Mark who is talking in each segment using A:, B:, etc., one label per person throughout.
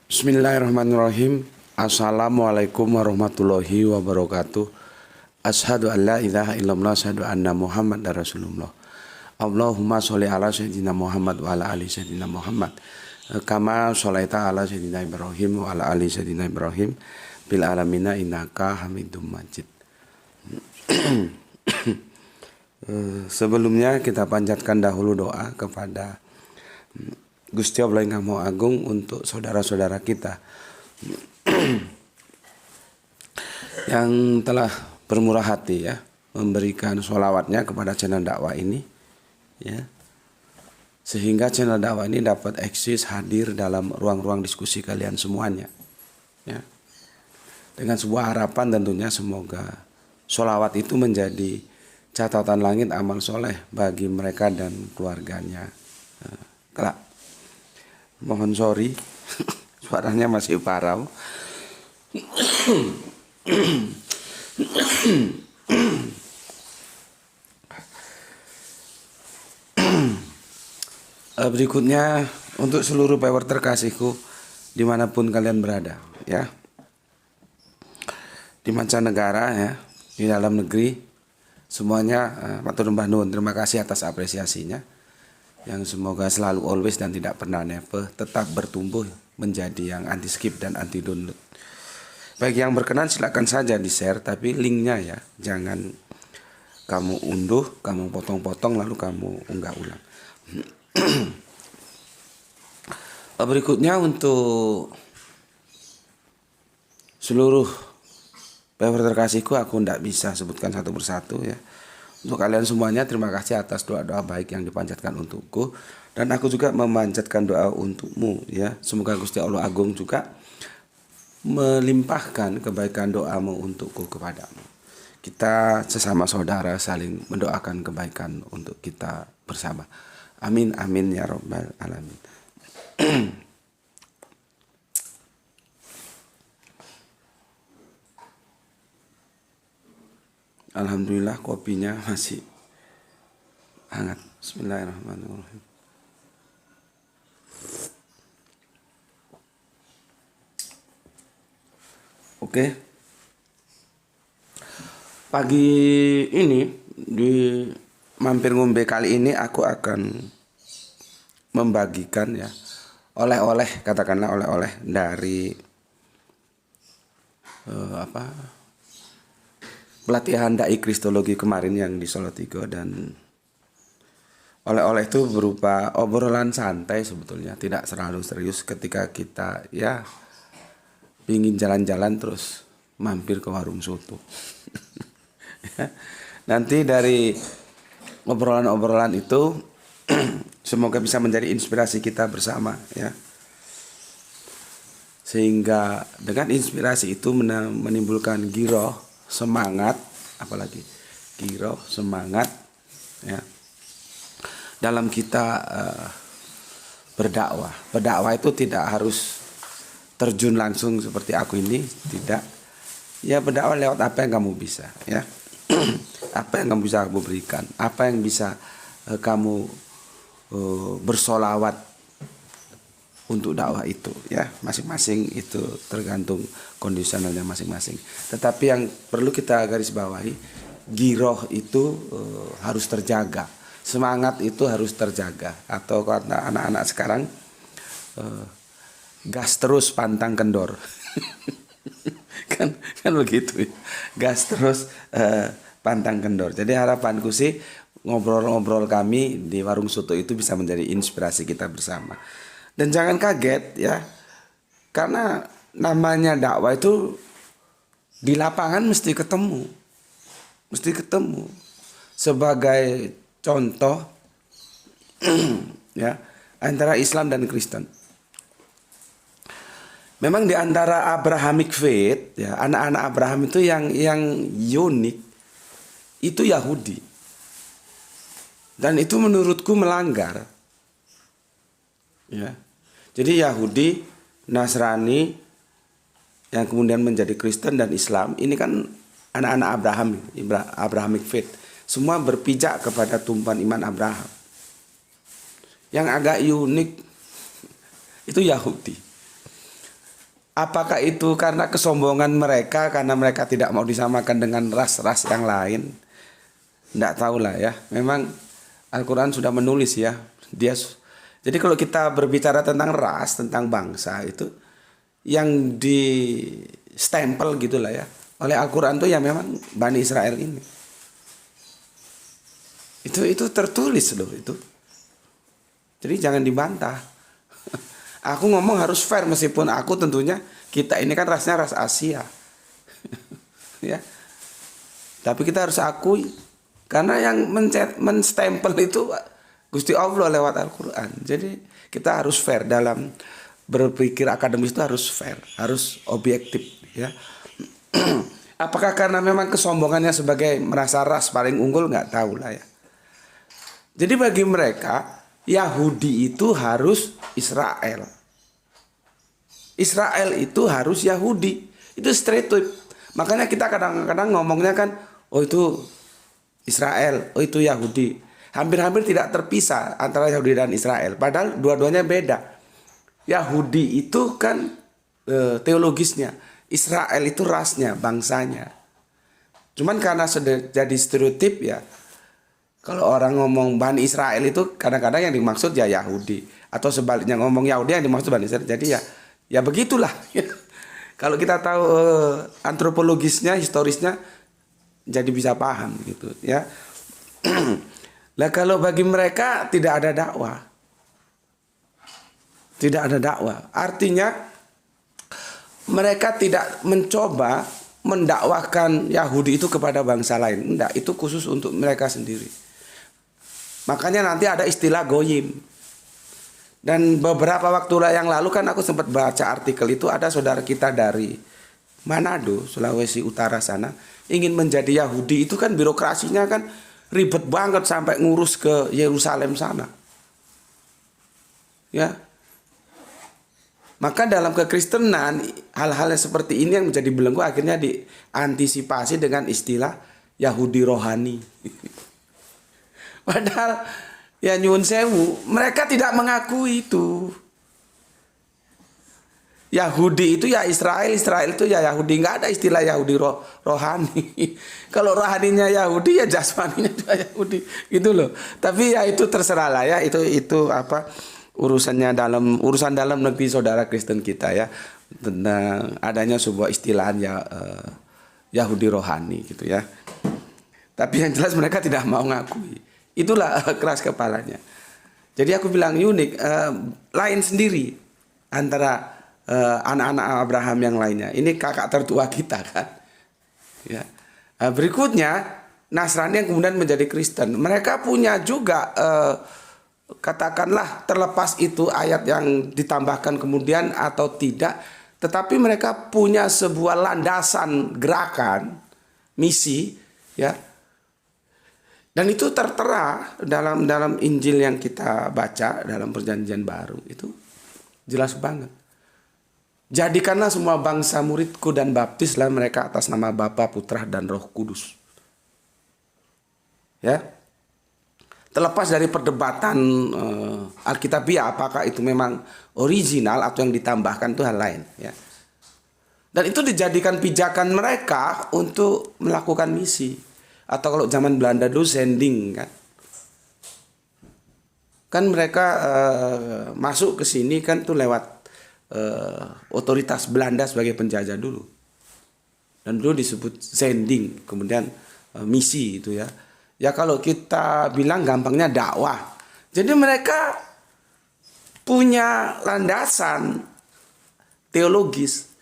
A: Bismillahirrahmanirrahim. Assalamualaikum warahmatullahi wabarakatuh. Asyhadu an la ilaha illallah, asyhadu anna Muhammadar Rasulullah. Allahumma sholli ala sayyidina Muhammad wa ala ali sayyidina Muhammad. Kama sholaita ala sayyidina Ibrahim wa ala ali sayyidina Ibrahim bil alamina innaka Hamidum Majid. Sebelumnya kita panjatkan dahulu doa kepada Gusti Allah yang Maha Agung untuk saudara-saudara kita yang telah bermurah hati ya memberikan sholawatnya kepada channel dakwah ini ya, sehingga channel dakwah ini dapat eksis hadir dalam ruang-ruang diskusi kalian semuanya ya, dengan sebuah harapan tentunya semoga sholawat itu menjadi catatan langit amal soleh bagi mereka dan keluarganya kelak. Mohon sorry suaranya masih parau. Berikutnya untuk seluruh power terkasihku dimanapun kalian berada ya, di mancanegara ya, di dalam negeri semuanya, matur nuwun, terima kasih atas apresiasinya yang semoga selalu always dan tidak pernah never tetap bertumbuh menjadi yang anti skip dan anti download. Bagi yang berkenan silakan saja di share, tapi linknya ya jangan kamu unduh, kamu potong-potong lalu kamu unggah ulang. Berikutnya untuk seluruh power terkasihku, aku tidak bisa sebutkan satu persatu ya. Untuk kalian semuanya terima kasih atas doa-doa baik yang dipanjatkan untukku, dan aku juga memanjatkan doa untukmu ya. Semoga Gusti Allah Agung juga melimpahkan kebaikan doamu untukku kepadamu. Kita sesama saudara saling mendoakan kebaikan untuk kita bersama. Amin amin ya rabbal alamin. Alhamdulillah kopinya masih hangat. Bismillahirrahmanirrahim. Oke. Pagi ini di mampir ngombe kali ini aku akan membagikan ya oleh-oleh, katakanlah oleh-oleh dari pelatihan dai kristologi kemarin yang di Salatiga, dan oleh-oleh itu berupa obrolan santai sebetulnya, tidak terlalu serius ketika kita ya ingin jalan-jalan terus mampir ke warung soto. Nanti dari obrolan-obrolan itu semoga bisa menjadi inspirasi kita bersama ya, sehingga dengan inspirasi itu menimbulkan giroh, semangat, apalagi giroh, semangat ya dalam kita berdakwah. Berdakwah itu tidak harus terjun langsung seperti aku ini, tidak. Ya berdakwah lewat apa yang kamu bisa ya. Apa yang kamu bisa kamu berikan, apa yang bisa kamu bersolawat untuk dakwah itu ya, masing-masing itu tergantung kondisionalnya masing-masing. Tetapi yang perlu kita garis bawahi, giroh itu harus terjaga, semangat itu harus terjaga, atau kata anak-anak sekarang gas terus pantang kendor. kan begitu ya. Gas terus pantang kendor. Jadi harapanku sih ngobrol-ngobrol kami di warung soto itu bisa menjadi inspirasi kita bersama. Dan jangan kaget ya, karena namanya dakwah itu di lapangan mesti ketemu. Sebagai contoh ya antara Islam dan Kristen. Memang di antara Abrahamic faith ya, anak-anak Abraham itu yang unik itu Yahudi. Dan itu menurutku melanggar. Ya. Jadi Yahudi, Nasrani yang kemudian menjadi Kristen dan Islam, ini kan anak-anak Abrahamic faith. Semua berpijak kepada tumpuan iman Abraham. Yang agak unik itu Yahudi. Apakah itu karena kesombongan mereka, karena mereka tidak mau disamakan dengan ras-ras yang lain? Tidak tahu lah ya. Memang Al-Quran sudah menulis ya. Jadi kalau kita berbicara tentang ras, tentang bangsa itu yang di stempel gitulah ya oleh Al-Quran tuh ya memang Bani Israel ini. Itu tertulis loh itu. Jadi jangan dibantah. Aku ngomong harus fair meskipun aku tentunya kita ini kan rasnya ras Asia. Ya. Tapi kita harus akui karena yang menstempel itu Gusti Allah lewat Al-Qur'an. Jadi kita harus fair dalam berpikir akademis, itu harus fair, harus objektif ya. Apakah karena memang kesombongannya sebagai merasa ras paling unggul, nggak tahu lah ya. Jadi bagi mereka Yahudi itu harus Israel. Israel itu harus Yahudi. Itu stereotip. Makanya kita kadang-kadang ngomongnya kan, oh itu Israel, oh itu Yahudi. Hampir-hampir tidak terpisah antara Yahudi dan Israel. Padahal dua-duanya beda. Yahudi itu kan teologisnya. Israel itu rasnya, bangsanya. Cuman karena sudah jadi stereotip ya. Kalau orang ngomong Bani Israel itu kadang-kadang yang dimaksud ya Yahudi. Atau sebaliknya ngomong Yahudi yang dimaksud Bani Israel. Jadi ya begitulah. Kalau kita tahu antropologisnya, historisnya, jadi bisa paham gitu ya. Lah kalau bagi mereka tidak ada dakwah. Tidak ada dakwah. Artinya mereka tidak mencoba mendakwahkan Yahudi itu kepada bangsa lain. Enggak, itu khusus untuk mereka sendiri. Makanya nanti ada istilah goyim. Dan beberapa waktu yang lalu kan aku sempat baca artikel itu, ada saudara kita dari Manado, Sulawesi Utara sana, ingin menjadi Yahudi. Itu kan birokrasinya kan ribet banget sampai ngurus ke Yerusalem sana. Ya. Maka dalam kekristenan hal-hal yang seperti ini yang menjadi belenggu akhirnya diantisipasi dengan istilah Yahudi rohani. Padahal ya nyuwun sewu, mereka tidak mengakui itu. Yahudi itu ya Israel, Israel itu ya Yahudi. Nggak ada istilah Yahudi rohani. Kalau rohaninya Yahudi ya jasmaninya juga Yahudi, gitu loh. Tapi ya itu terserah lah ya, itu apa urusan dalam negeri saudara Kristen kita ya, tentang adanya sebuah istilah ya Yahudi rohani gitu ya. Tapi yang jelas mereka tidak mau ngakui. Itulah keras kepalanya. Jadi aku bilang unik, lain sendiri antara anak-anak Abraham yang lainnya. Ini kakak tertua kita kan. Ya. Berikutnya Nasrani yang kemudian menjadi Kristen. Mereka punya juga katakanlah terlepas itu ayat yang ditambahkan kemudian atau tidak. Tetapi mereka punya sebuah landasan gerakan, misi ya. Dan itu tertera dalam Injil yang kita baca dalam Perjanjian Baru. Itu jelas banget. Jadikanlah semua bangsa muridku dan baptislah mereka atas nama Bapa, Putra, dan Roh Kudus. Ya. Terlepas dari perdebatan Alkitabiah apakah itu memang original atau yang ditambahkan, itu hal lain. Ya. Dan itu dijadikan pijakan mereka untuk melakukan misi. Atau kalau zaman Belanda dulu sending kan. Kan mereka masuk ke sini kan tuh lewat otoritas Belanda sebagai penjajah dulu. Dan dulu disebut sending, kemudian misi itu ya. Ya kalau kita bilang gampangnya dakwah. Jadi mereka punya landasan teologis.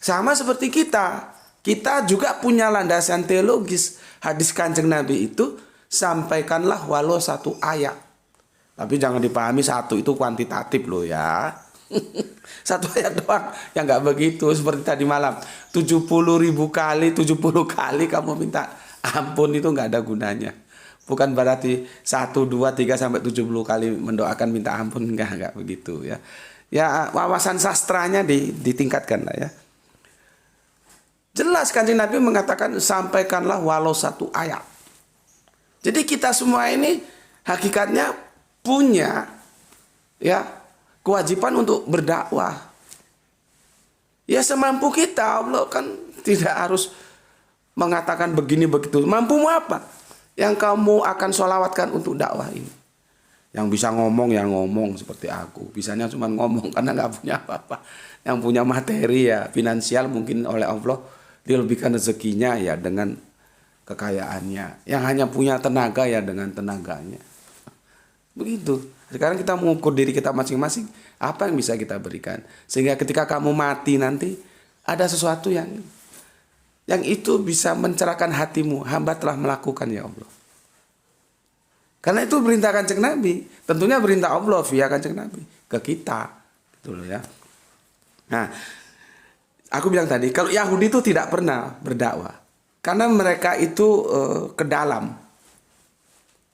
A: Sama seperti kita. Kita juga punya landasan teologis. Hadis Kanjeng Nabi itu sampaikanlah walau satu ayat. Tapi jangan dipahami satu itu kuantitatif loh ya. Satu ayat doang. Ya nggak begitu. Seperti tadi malam. 70.000 kali, 70 kali kamu minta ampun itu nggak ada gunanya. Bukan berarti 1, 2, 3 sampai 70 kali mendoakan minta ampun. Nggak begitu ya. Ya wawasan sastranya ditingkatkan lah ya. Jelas Kanjeng Nabi mengatakan sampaikanlah walau satu ayat. Jadi kita semua ini hakikatnya punya ya kewajiban untuk berdakwah. Ya semampu kita, Allah kan tidak harus mengatakan begini begitu. Mampumu apa? Yang kamu akan sholawatkan untuk dakwah ini. Yang bisa ngomong ya ngomong seperti aku. Bisanya cuma ngomong karena nggak punya apa-apa. Yang punya materi ya finansial mungkin oleh Allah dilebihkan rezekinya ya dengan kekayaannya. Yang hanya punya tenaga ya dengan tenaganya. Begitu. Sekarang kita mengukur diri kita masing-masing. Apa yang bisa kita berikan. Sehingga ketika kamu mati nanti ada sesuatu yang itu bisa mencerahkan hatimu. Hamba telah melakukan ya Allah. Karena itu perintah Kanjeng Nabi. Tentunya perintah Allah via Kanjeng Nabi ke kita. Gitu loh ya. Nah, aku bilang tadi kalau Yahudi itu tidak pernah berdakwah. Karena mereka itu ke dalam.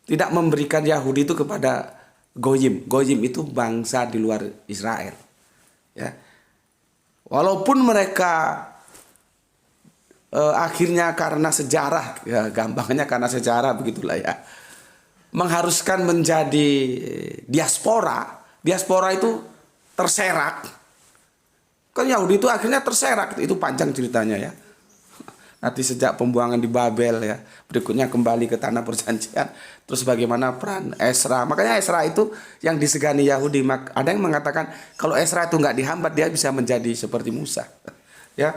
A: Tidak memberikan Yahudi itu kepada Goyim. Goyim itu bangsa di luar Israel. Ya. Walaupun mereka akhirnya karena sejarah, ya gampangnya karena sejarah begitulah ya. Mengharuskan menjadi diaspora. Diaspora itu terserak. Kan Yahudi itu akhirnya terserak. Itu panjang ceritanya ya. Nanti sejak pembuangan di Babel ya. Berikutnya kembali ke tanah perjanjian. Terus bagaimana peran Ezra. Makanya Ezra itu yang disegani Yahudi. Ada yang mengatakan kalau Ezra itu nggak dihambat dia bisa menjadi seperti Musa. Ya.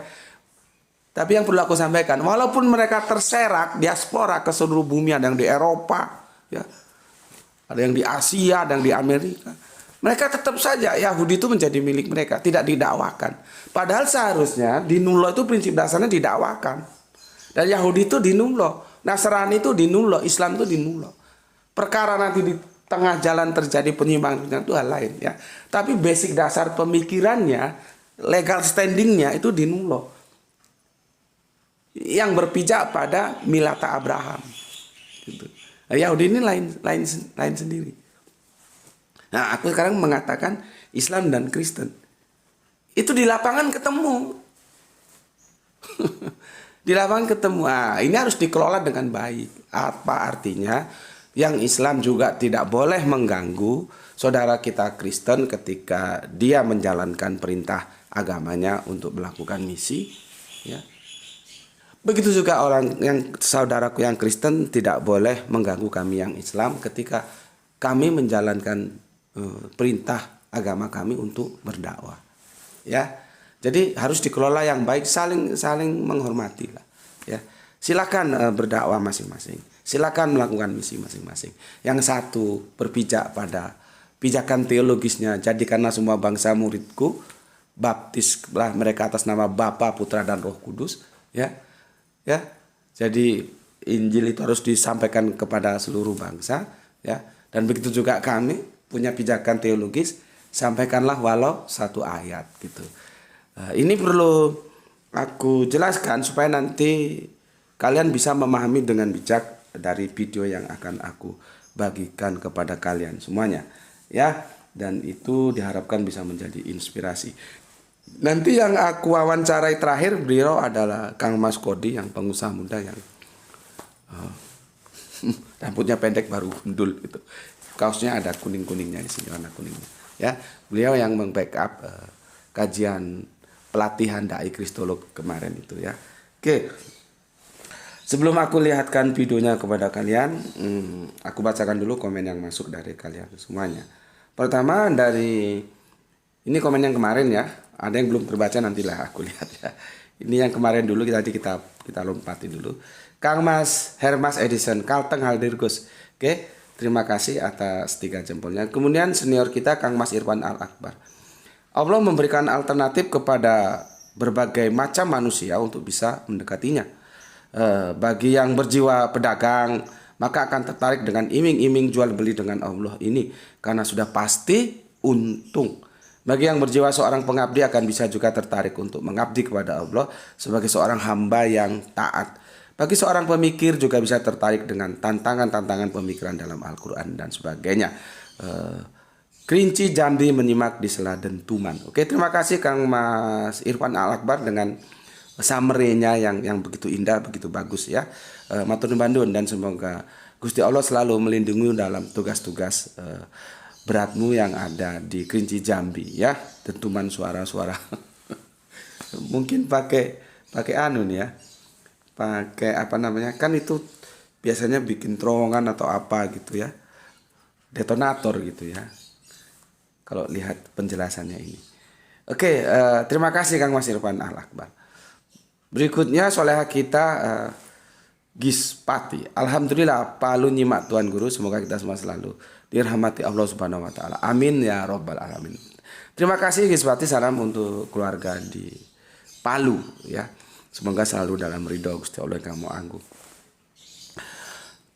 A: Tapi yang perlu aku sampaikan. Walaupun mereka terserak diaspora ke seluruh bumi. Ada yang di Eropa. Ya, ada yang di Asia, ada yang di Amerika. Mereka tetap saja Yahudi itu menjadi milik mereka, tidak didakwakan. Padahal seharusnya di Nulo itu prinsip dasarnya didakwakan. Dan Yahudi itu di Nulo, Nasrani itu di Nulo, Islam itu di Nulo. Perkara nanti di tengah jalan terjadi penyimpangan itu hal lain ya. Tapi basic dasar pemikirannya, legal standingnya itu di Nulo. Yang berpijak pada milata Abraham. Gitu. Yahudi ini lain sendiri. Nah, aku sekarang mengatakan Islam dan Kristen itu di lapangan ketemu. Di lapangan ketemu. Nah, ini harus dikelola dengan baik. Apa artinya? Yang Islam juga tidak boleh mengganggu saudara kita Kristen ketika dia menjalankan perintah agamanya untuk melakukan misi, ya. Begitu juga orang yang saudaraku yang Kristen tidak boleh mengganggu kami yang Islam ketika kami menjalankan perintah agama kami untuk berdakwah. Ya, jadi harus dikelola yang baik, saling menghormati lah. Ya, silakan berdakwah masing-masing, silakan melakukan misi masing-masing. Yang satu berpijak pada pijakan teologisnya, jadikanlah semua bangsa muridku, baptislah mereka atas nama Bapa, Putra dan Roh Kudus. Ya. Ya, jadi Injil itu harus disampaikan kepada seluruh bangsa, ya. Dan begitu juga kami punya pijakan teologis, sampaikanlah walau satu ayat, gitu. Ini perlu aku jelaskan supaya nanti kalian bisa memahami dengan bijak dari video yang akan aku bagikan kepada kalian semuanya, ya. Dan itu diharapkan bisa menjadi inspirasi. Nanti yang aku wawancarai terakhir beliau adalah Kang Mas Kodi, yang pengusaha muda yang rambutnya pendek baru gundul gitu. Kaosnya ada kuning-kuningnya di sini, warna kuningnya. Ya, beliau yang membackup kajian pelatihan dai kristolog kemarin itu ya. Oke. Sebelum aku lihatkan videonya kepada kalian, aku bacakan dulu komen yang masuk dari kalian semuanya. Pertama dari ini komen yang kemarin ya. Ada yang belum terbaca, nantilah aku lihat ya. Ini yang kemarin dulu, kita lompati dulu. Kang Mas Hermas Edison, Kalteng Haldirgus. Oke, terima kasih atas 3 jempolnya. Kemudian senior kita Kang Mas Irwan Al-Akbar. Allah memberikan alternatif kepada berbagai macam manusia untuk bisa mendekatinya. Bagi yang berjiwa pedagang, maka akan tertarik dengan iming-iming jual beli dengan Allah ini, karena sudah pasti untung. Bagi yang berjiwa seorang pengabdi akan bisa juga tertarik untuk mengabdi kepada Allah sebagai seorang hamba yang taat. Bagi seorang pemikir juga bisa tertarik dengan tantangan-tantangan pemikiran dalam Al-Quran dan sebagainya. Kerinci Jambi menyimak di sela dentuman. Oke, terima kasih Kang Mas Irfan Al-Akbar dengan summary-nya yang begitu indah, begitu bagus ya. Matur nuwun bandun, dan semoga Gusti Allah selalu melindungi dalam tugas-tugas beratmu yang ada di Kerinci Jambi ya. Dentuman suara-suara Mungkin pakai anu nih ya. Pakai apa namanya? Kan itu biasanya bikin terowongan atau apa gitu ya. Detonator gitu ya. Kalau lihat penjelasannya ini. Oke, terima kasih Kang Mas Irfan Al-Akbar. Berikutnya soleha kita Gispati. Alhamdulillah Palu nyimak Tuan Guru. Semoga kita semua selalu dirahmati Allah Subhanahu wa taala. Amin ya rabbal alamin. Terima kasih Gispati, salam untuk keluarga di Palu ya. Semoga selalu dalam ridho Gusti Allah yang Maha Agung.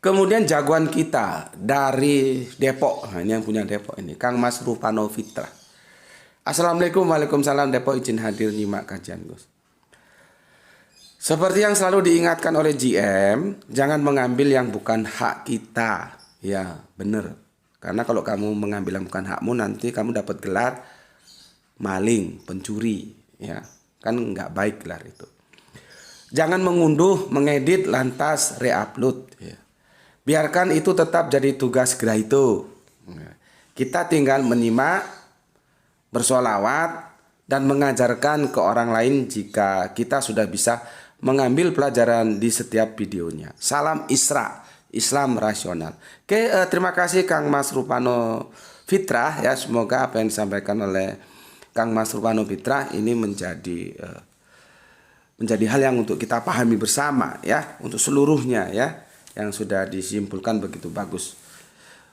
A: Kemudian jagoan kita dari Depok. Nah, ini yang punya Depok ini, Kang Mas Rupano Fitra. Assalamualaikum, waalaikumsalam. Depok izin hadir nyimak kajian Gus. Seperti yang selalu diingatkan oleh GM, jangan mengambil yang bukan hak kita. Ya, benar. Karena kalau kamu mengambil yang bukan hakmu, nanti kamu dapat gelar maling, pencuri. Ya, kan nggak baik gelar itu. Jangan mengunduh, mengedit, lantas reupload. Ya. Biarkan itu tetap jadi tugas gerak itu. Kita tinggal menyimak, bersolawat, dan mengajarkan ke orang lain jika kita sudah bisa mengambil pelajaran di setiap videonya. Salam Isra, Islam rasional. Oke, terima kasih Kang Mas Rupano Fitra ya. Semoga apa yang disampaikan oleh Kang Mas Rupano Fitra ini menjadi hal yang untuk kita pahami bersama ya, untuk seluruhnya ya, yang sudah disimpulkan begitu bagus.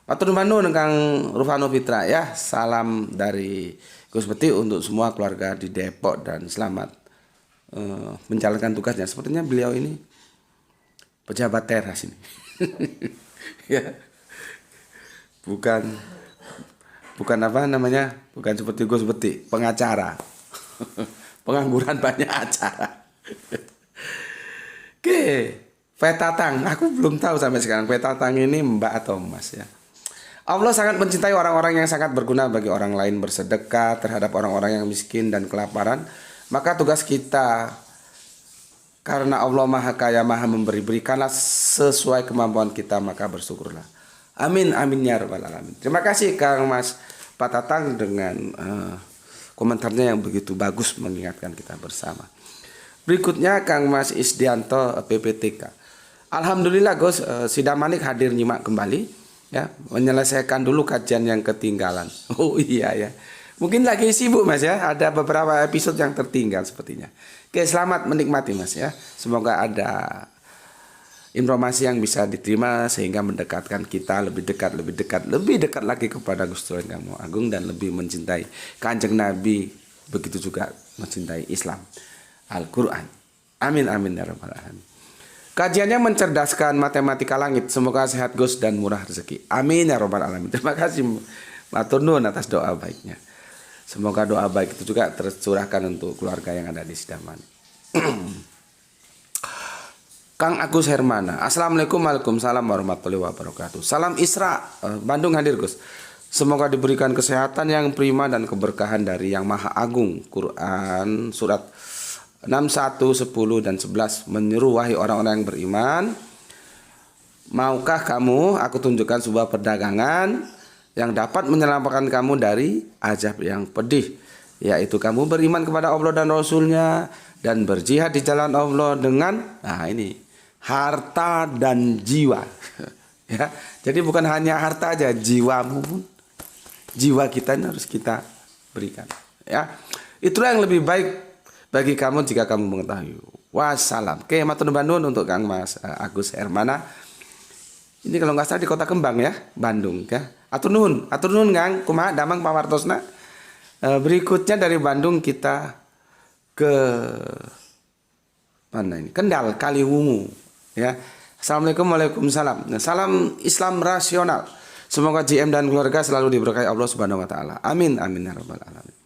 A: Matur nuwun Kang Rupano Fitra ya. Salam dari Gus Peti untuk semua keluarga di Depok dan selamat menjalankan tugasnya. Sepertinya beliau ini pejabat teras ini. Ya. Bukan apa namanya? Bukan seperti Gus Peti, pengacara. Pengangguran banyak acara. Oke. Petatang, aku belum tahu sampai sekarang Petatang ini mbak atau mas ya. Allah sangat mencintai orang-orang yang sangat berguna bagi orang lain, bersedekah terhadap orang-orang yang miskin dan kelaparan. Maka tugas kita, karena Allah Maha Kaya, Maha Memberi, berikanlah sesuai kemampuan kita, maka bersyukurlah. Amin, amin ya rabbal alamin. Terima kasih Kang Mas Petatang dengan komentarnya yang begitu bagus mengingatkan kita bersama. Berikutnya Kang Mas Isdianto PPTK. Alhamdulillah Gus, Sidang Manik hadir nyimak kembali ya, menyelesaikan dulu kajian yang ketinggalan. Oh iya ya. Mungkin lagi sibuk Mas ya, ada beberapa episode yang tertinggal sepertinya. Oke, selamat menikmati Mas ya. Semoga ada informasi yang bisa diterima sehingga mendekatkan kita lebih dekat lagi kepada Gusti Allah yang Maha Agung dan lebih mencintai Kanjeng Nabi, begitu juga mencintai Islam, Al-Qur'an. Amin amin ya rabbal alamin. Kajiannya mencerdaskan matematika langit. Semoga sehat Gus dan murah rezeki. Amin ya rabbal alamin. Terima kasih matur nuwun atas doa baiknya. Semoga doa baik itu juga tercurahkan untuk keluarga yang ada di Sidaman. Kang Agus Hermana. Assalamualaikum, waalaikumsalam warahmatullahi wabarakatuh. Salam Isra, Bandung hadir Gus. Semoga diberikan kesehatan yang prima dan keberkahan dari Yang Maha Agung. Quran surat 6, 1, 10 dan 11 menyeru, wahai orang-orang yang beriman, maukah kamu aku tunjukkan sebuah perdagangan yang dapat menyelamatkan kamu dari azab yang pedih, yaitu kamu beriman kepada Allah dan Rasulnya dan berjihad di jalan Allah dengan harta dan jiwa. Ya, jadi bukan hanya harta aja, jiwamu pun, jiwa kita ini harus kita berikan. Ya, itulah yang lebih baik bagi kamu jika kamu mengetahui. Wassalam. Oke, matur nuwun untuk Kang Mas Agus Hermana. Ini kalau nggak salah di Kota Kembang ya, Bandung ya. Atur nuhun Kang, kumaha damang pawartosna. Berikutnya dari Bandung kita ke mana ini? Kendal, Kaliwungu ya. Assalamualaikum, waalaikumsalam. Salam Islam rasional. Semoga GM dan keluarga selalu diberkahi Allah Subhanahu wa taala. Amin amin ya rabbal alamin.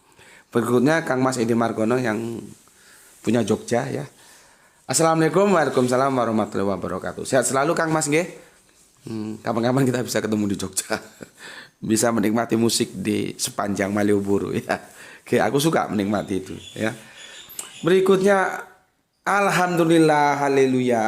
A: Berikutnya Kang Mas Edi Margono yang punya Jogja ya. Assalamualaikum, waalaikumsalam warahmatullahi wabarakatuh. Sehat selalu Kang Mas nggih. Kapan-kapan kita bisa ketemu di Jogja. Bisa menikmati musik di sepanjang Malioboro ya. Oke, aku suka menikmati itu ya. Berikutnya alhamdulillah, haleluya.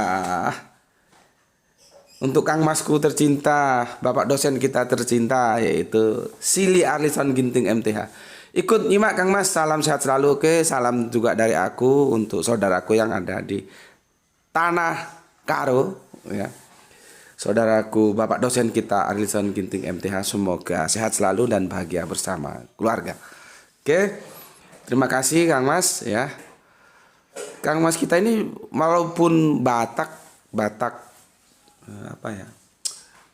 A: Untuk Kang Masku tercinta, Bapak dosen kita tercinta yaitu Sili Arlisan Ginting MTH. Ikut nyimak Kang Mas, salam sehat selalu. Oke, salam juga dari aku untuk saudaraku yang ada di Tanah Karo ya. Saudaraku Bapak dosen kita Arlison Ginting MTH, semoga sehat selalu dan bahagia bersama keluarga. Oke. Terima kasih Kang Mas ya. Kang Mas kita ini walaupun Batak apa ya?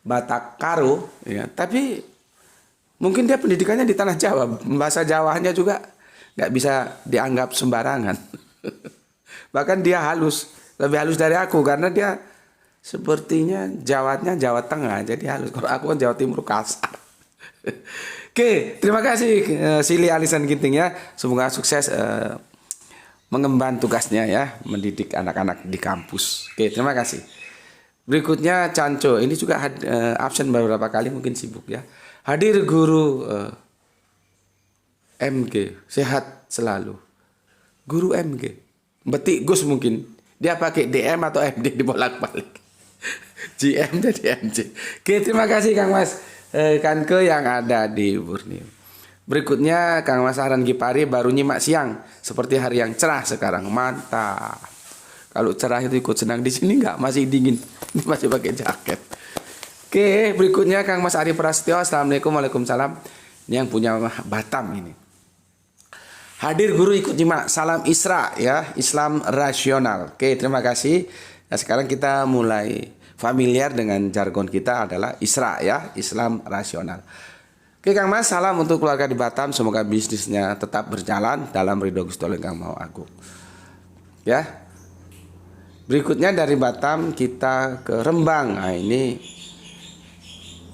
A: Batak Karo ya, tapi mungkin dia pendidikannya di tanah Jawa, bahasa Jawanya juga nggak bisa dianggap sembarangan. Bahkan dia lebih halus dari aku karena dia sepertinya Jawanya Jawa Tengah, jadi halus. Kalau aku kan Jawa Timur kasar. Oke, terima kasih Sili Alisan Ginting ya. Semoga sukses mengemban tugasnya ya, mendidik anak-anak di kampus. Oke, terima kasih. Berikutnya Canco, ini juga absen beberapa kali, mungkin sibuk ya. Hadir guru MG, sehat selalu. Guru MG, betik Gus mungkin. Dia pakai DM atau MD dibolak-balik. GM jadi MJ. Oke, terima kasih Kang Mas Kanke yang ada di Borneo. Berikutnya Kang Mas Aran Gipari baru nyimak siang, seperti hari yang cerah sekarang. Mantap. Kalau cerah itu ikut senang, di sini nggak, masih dingin, masih pakai jaket. Oke, berikutnya Kang Mas Ari Prasetyo, assalamualaikum, waalaikumsalam. Ini yang punya Batam ini. Hadir guru ikut nyimak, salam Isra ya, Islam rasional. Oke, terima kasih. Nah, sekarang kita mulai familiar dengan jargon kita adalah Isra ya, Islam rasional. Oke Kang Mas, salam untuk keluarga di Batam, semoga bisnisnya tetap berjalan dalam ridho Gusti Allah Kang Maha Agung. Ya. Berikutnya dari Batam kita ke Rembang. Nah, ini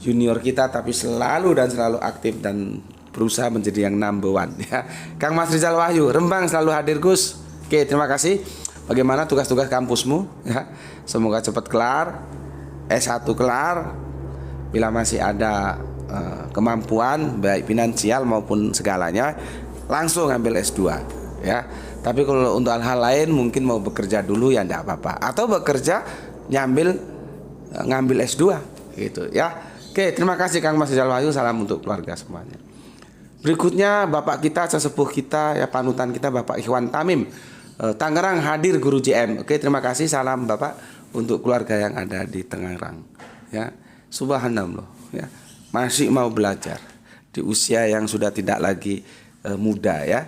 A: junior kita tapi selalu aktif dan berusaha menjadi yang number one ya. Kang Mas Rizal Wahyu, Rembang selalu hadir Gus. Oke, terima kasih. Bagaimana tugas-tugas kampusmu ya? Semoga cepat kelar. S1 kelar. Bila masih ada kemampuan baik finansial maupun segalanya, langsung ambil S2 ya. Tapi kalau untuk hal-hal lain mungkin mau bekerja dulu ya enggak apa-apa, atau bekerja ngambil S2 gitu ya. Oke, terima kasih Kang Mas Rizal Wahyu, salam untuk keluarga semuanya. Berikutnya Bapak kita, sesepuh kita ya, panutan kita Bapak Ikhwan Tamim, Tangerang hadir guru JM. Oke, terima kasih, salam Bapak untuk keluarga yang ada di Tangerang ya. Subhanallah ya, masih mau belajar di usia yang sudah tidak lagi muda ya.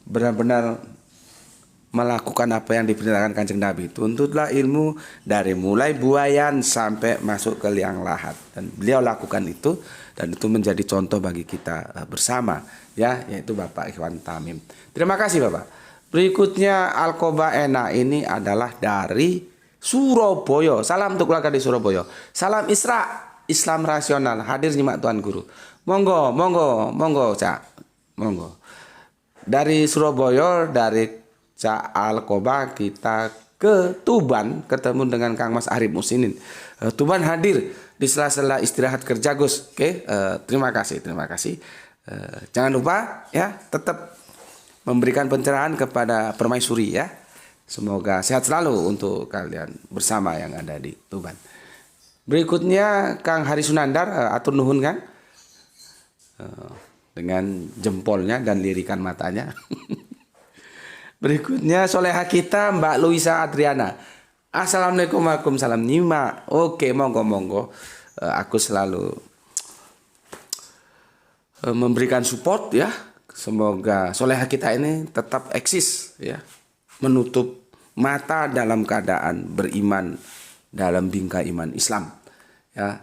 A: Benar-benar melakukan apa yang diperintahkan Kanjeng Nabi. Tuntutlah ilmu dari mulai buayan sampai masuk ke liang lahat. Dan beliau lakukan itu, dan itu menjadi contoh bagi kita bersama ya, yaitu Bapak Ikhwan Tamim. Terima kasih Bapak. Berikutnya Alkoba Ena, ini adalah dari Surabaya. Salam untuk keluarga di Surabaya. Salam Isra, Islam rasional. Hadir nyimak Tuan Guru. Monggo, monggo, monggo Cak. Monggo. Dari Surabaya, dari Cak Alkoba kita ke Tuban, ketemu dengan Kang Mas Arif Musinin. Tuban hadir di sela-sela istirahat kerja Gus. Oke, terima kasih. Jangan lupa ya, tetap memberikan pencerahan kepada permaisuri ya. Semoga sehat selalu untuk kalian bersama yang ada di Tuban. Berikutnya Kang Hari Sunandar, atur nuhun Kang, dengan jempolnya dan lirikan matanya. Berikutnya soleha kita Mbak Luisa Adriana. Assalamualaikum, waalaikumsalam. Nyimak. Oke, monggo. Aku selalu memberikan support ya. Semoga soleha kita ini tetap eksis ya. Menutup mata dalam keadaan beriman dalam bingkai iman Islam ya.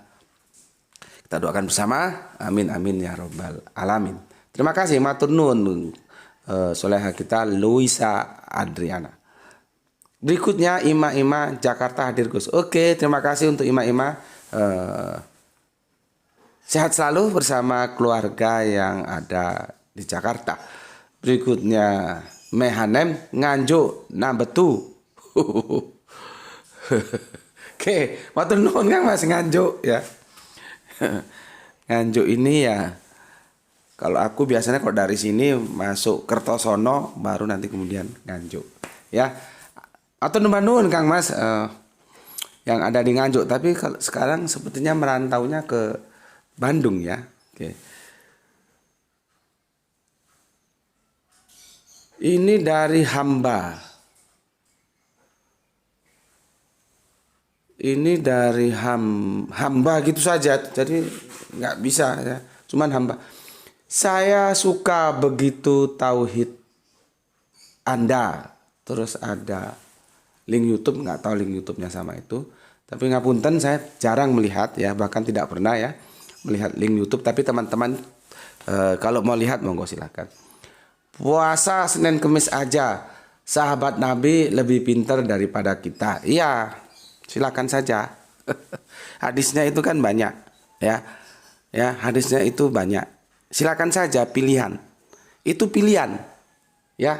A: Kita doakan bersama. Amin amin ya robbal alamin. Terima kasih matur nuwun soleha kita Luisa Adriana. Berikutnya Ima Jakarta hadir Gus. Oke, terima kasih untuk Ima. Sehat selalu bersama keluarga yang ada di Jakarta. Berikutnya Mehanem Nganjuk Nambetu. Oke, matur nuwun Kang Mas Nganjuk ya. Nganjuk ini ya, kalau aku biasanya kalau dari sini masuk Kertosono baru nanti kemudian Nganjuk ya. Atau nuwun Kang Mas yang ada di Nganjuk, tapi kalau sekarang sepertinya merantaunya ke Bandung ya. Oke. Ini dari hamba. Ini dari hamba gitu saja. Jadi nggak bisa ya. Cuman hamba. Saya suka begitu tauhid Anda. Terus ada link YouTube, nggak tahu link YouTube-nya sama itu. Tapi ngapunten, saya jarang melihat ya, bahkan tidak pernah ya melihat link YouTube. Tapi teman-teman kalau mau lihat monggo silakan. Puasa Senin Kemis aja, sahabat Nabi lebih pintar daripada kita. Iya, silakan saja. Hadisnya itu kan banyak ya. Ya, hadisnya itu banyak. Silakan saja, pilihan. Itu pilihan. Ya.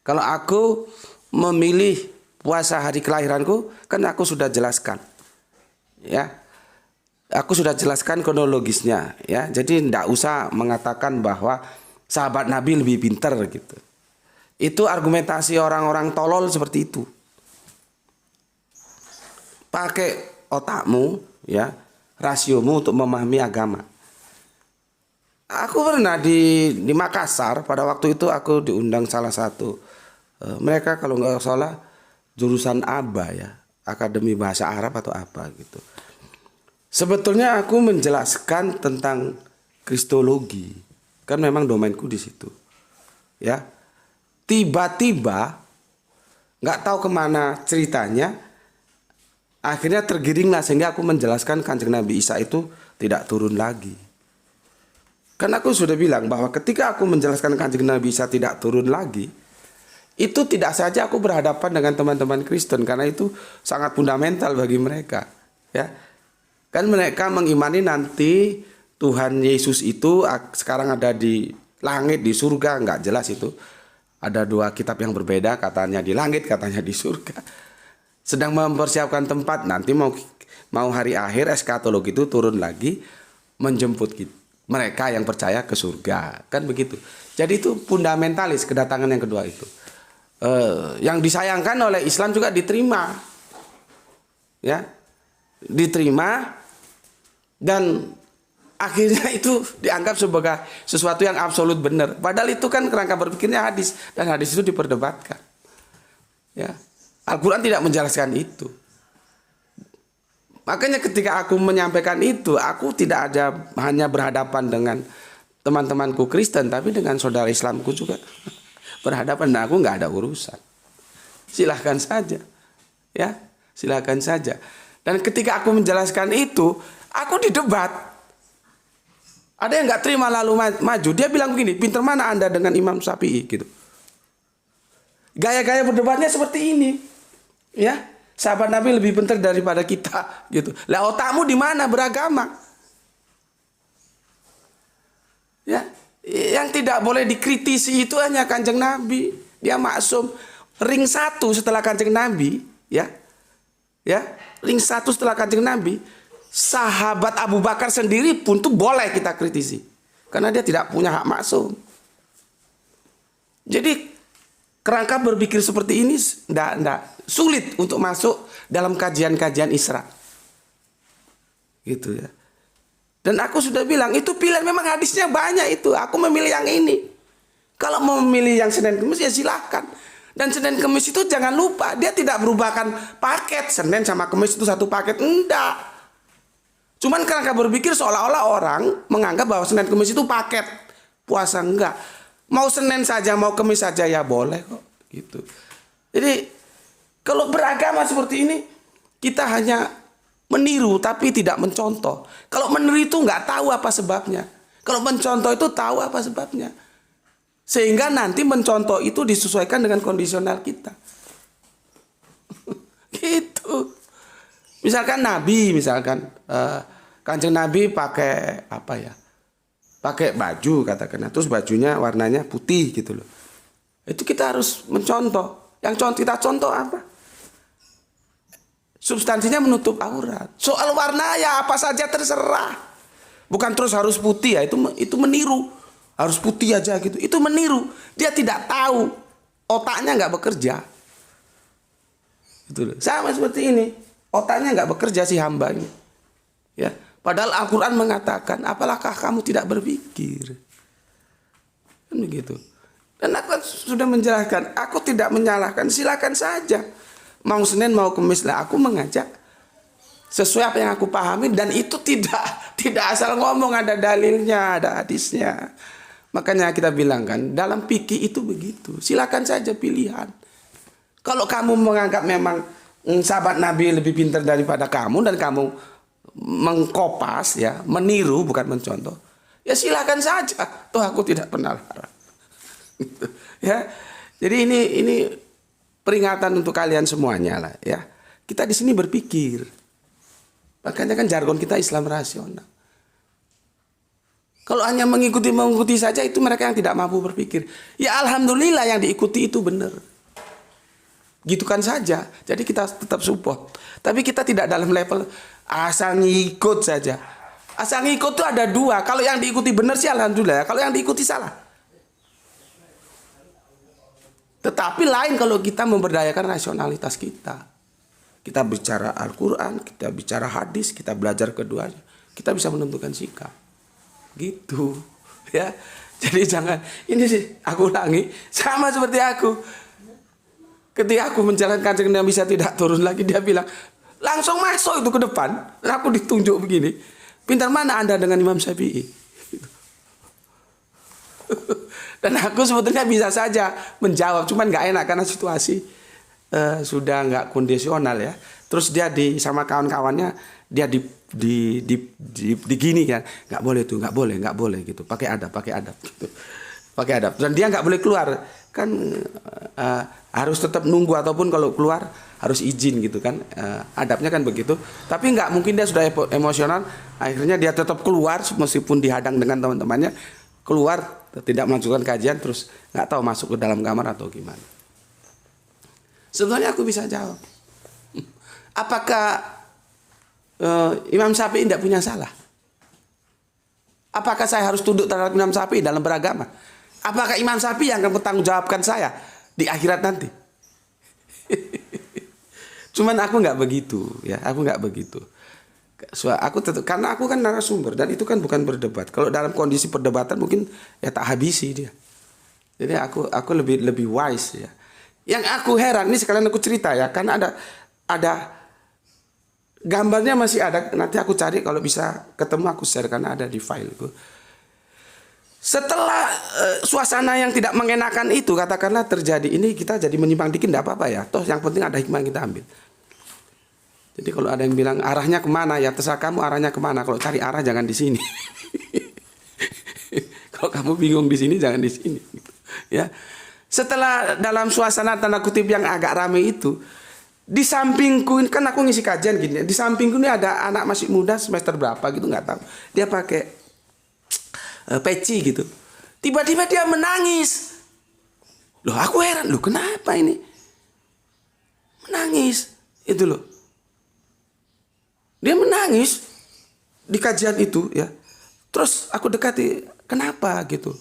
A: Kalau aku memilih puasa hari kelahiranku, kan aku sudah jelaskan. Ya. Aku sudah jelaskan kronologisnya ya. Jadi tidak usah mengatakan bahwa sahabat Nabi lebih pintar gitu. Itu argumentasi orang-orang tolol seperti itu. Pakai otakmu ya, rasiomu untuk memahami agama. Aku pernah di Makassar, pada waktu itu aku diundang salah satu mereka kalau nggak salah jurusan ABA ya, Akademi Bahasa Arab atau apa gitu. Sebetulnya aku menjelaskan tentang kristologi, kan memang domainku di situ. Ya, tiba-tiba nggak tahu kemana ceritanya, akhirnya tergiringlah sehingga aku menjelaskan Kanjeng Nabi Isa itu tidak turun lagi. Kan aku sudah bilang bahwa ketika aku menjelaskan Kanjeng Nabi Isa tidak turun lagi, itu tidak saja aku berhadapan dengan teman-teman Kristen, karena itu sangat fundamental bagi mereka. Ya, kan mereka mengimani nanti Tuhan Yesus itu sekarang ada di langit, di surga, nggak jelas itu. Ada dua kitab yang berbeda, katanya di langit, katanya di surga. Sedang mempersiapkan tempat, nanti mau hari akhir eskatologi itu turun lagi menjemput mereka yang percaya ke surga, kan begitu. Jadi itu fundamentalis kedatangan yang kedua itu. Yang disayangkan oleh Islam juga diterima, ya, diterima. Dan akhirnya itu dianggap sebagai sesuatu yang absolut benar. Padahal itu kan kerangka berpikirnya hadis, dan hadis itu diperdebatkan. Ya, Al-Quran tidak menjelaskan itu. Makanya ketika aku menyampaikan itu, aku tidak ada hanya berhadapan dengan teman-temanku Kristen, tapi dengan saudara Islamku juga berhadapan. Dan aku nggak ada urusan. Silahkan saja, ya, silahkan saja. Dan ketika aku menjelaskan itu, aku didebat. Ada yang nggak terima lalu maju. Dia bilang begini, pinter mana Anda dengan Imam Syafi'i gitu. Gaya-gaya berdebatnya seperti ini. Ya, sahabat Nabi lebih pintar daripada kita gitu. Lah otakmu di mana beragama? Ya, yang tidak boleh dikritisi itu hanya Kanjeng Nabi. Dia maksum. Ring 1 setelah Kanjeng Nabi, ya. Ya, ring 1 setelah Kanjeng Nabi. Sahabat Abu Bakar sendiri pun tuh boleh kita kritisi, karena dia tidak punya hak maksum. Jadi kerangka berpikir seperti ini ndak sulit untuk masuk dalam kajian-kajian Isra, gitu ya. Dan aku sudah bilang itu pilihan, memang hadisnya banyak itu. Aku memilih yang ini. Kalau mau memilih yang Senin Kemis ya silahkan. Dan Senin Kemis itu jangan lupa dia tidak merupakan paket Senin sama Kemis itu satu paket, enggak. Cuman kerangka berpikir seolah-olah orang menganggap bahwa Senin Kemis itu paket puasa, enggak. Mau Senin saja, mau Kemis saja ya boleh kok gitu. Jadi kalau beragama seperti ini kita hanya meniru tapi tidak mencontoh. Kalau meniru itu nggak tahu apa sebabnya. Kalau mencontoh itu tahu apa sebabnya. Sehingga nanti mencontoh itu disesuaikan dengan kondisional kita. Gitu. Misalkan Nabi, Kanjeng Nabi pakai apa ya? Pakai baju katakan, terus bajunya warnanya putih gitu loh. Itu kita harus mencontoh. Yang kita contoh apa? Substansinya menutup aurat. Soal warna ya apa saja terserah. Bukan terus harus putih ya, itu meniru. Harus putih aja gitu. Itu meniru. Dia tidak tahu. Otaknya nggak bekerja. Gitu loh. Sama seperti ini. Otaknya nggak bekerja si hamba ini. Ya. Padahal Al-Quran mengatakan, apalakah kamu tidak berpikir? Kan begitu. Dan aku sudah menjelaskan, aku tidak menyalahkan, silakan saja. Mau Senin mau Kamis lah, aku mengajak sesuai apa yang aku pahami, dan itu tidak asal ngomong, ada dalilnya, ada hadisnya. Makanya kita bilang kan, dalam fikih itu begitu. Silakan saja pilihan. Kalau kamu menganggap memang sahabat Nabi lebih pintar daripada kamu dan kamu mengkopas ya, meniru bukan mencontoh, ya silakan saja. Toh aku tidak pernah larang. Ya. Jadi ini peringatan untuk kalian semuanya lah ya. Kita di sini berpikir. Makanya kan jargon kita Islam rasional. Kalau hanya mengikuti saja, itu mereka yang tidak mampu berpikir. Ya alhamdulillah yang diikuti itu benar. Gitu kan saja. Jadi kita tetap support. Tapi kita tidak dalam level asal ngikut saja. Asal ngikut itu ada dua. Kalau yang diikuti benar sih alhamdulillah. Kalau yang diikuti salah. Tetapi lain kalau kita memberdayakan rasionalitas kita. Kita bicara Al-Quran, kita bicara hadis, kita belajar keduanya. Kita bisa menentukan sikap. Gitu. Ya. Jadi jangan, ini sih aku ulangi. Sama seperti aku. Ketika aku menjalankan yang bisa tidak turun lagi, dia bilang, langsung masuk itu ke depan. Dan aku ditunjuk begini. Pintar mana Anda dengan Imam Syafi'i? Dan aku sebetulnya bisa saja menjawab, cuman nggak enak karena situasi sudah nggak kondisional ya. Terus dia sama kawan-kawannya dia di gini kan, nggak boleh tuh, nggak boleh gitu. Pakai adab gitu. Pakai adab. Dan dia nggak boleh keluar kan, harus tetap nunggu ataupun kalau keluar harus izin gitu kan. Adabnya kan begitu. Tapi nggak mungkin dia sudah emosional, akhirnya dia tetap keluar meskipun dihadang dengan teman-temannya, keluar tidak melanjutkan kajian, terus nggak tahu masuk ke dalam kamar atau gimana. Sebenarnya aku bisa jawab. Apakah Imam Syafi'i tidak punya salah? Apakah saya harus tunduk terhadap Imam Syafi'i dalam beragama? Apakah Imam Syafi'i yang akan bertanggungjawabkan saya di akhirat nanti? Cuman aku nggak begitu, ya. Aku nggak begitu. Aku tetap, karena aku kan narasumber dan itu kan bukan berdebat. Kalau dalam kondisi perdebatan mungkin ya tak habisi dia. Jadi aku lebih wise ya. Yang aku heran ini sekalian aku cerita ya, karena ada gambarnya masih ada. Nanti aku cari kalau bisa ketemu aku share karena ada di fileku. Setelah suasana yang tidak mengenakan itu katakanlah terjadi, ini kita jadi menyimpang dikit tidak apa-apa ya. Toh yang penting ada hikmah yang kita ambil. Jadi kalau ada yang bilang arahnya kemana, ya terserah kamu arahnya kemana. Kalau cari arah jangan di sini. Kalau kamu bingung di sini jangan di sini. Ya. Setelah dalam suasana tanda kutip yang agak ramai itu, di sampingku kan aku ngisi kajian gini. Di sampingku ini ada anak masih muda semester berapa gitu nggak tahu. Dia pakai peci gitu. Tiba-tiba dia menangis. Loh aku heran, loh kenapa ini? Menangis. Itu loh. Dia menangis di kajian itu ya. Terus aku dekati, kenapa gitu.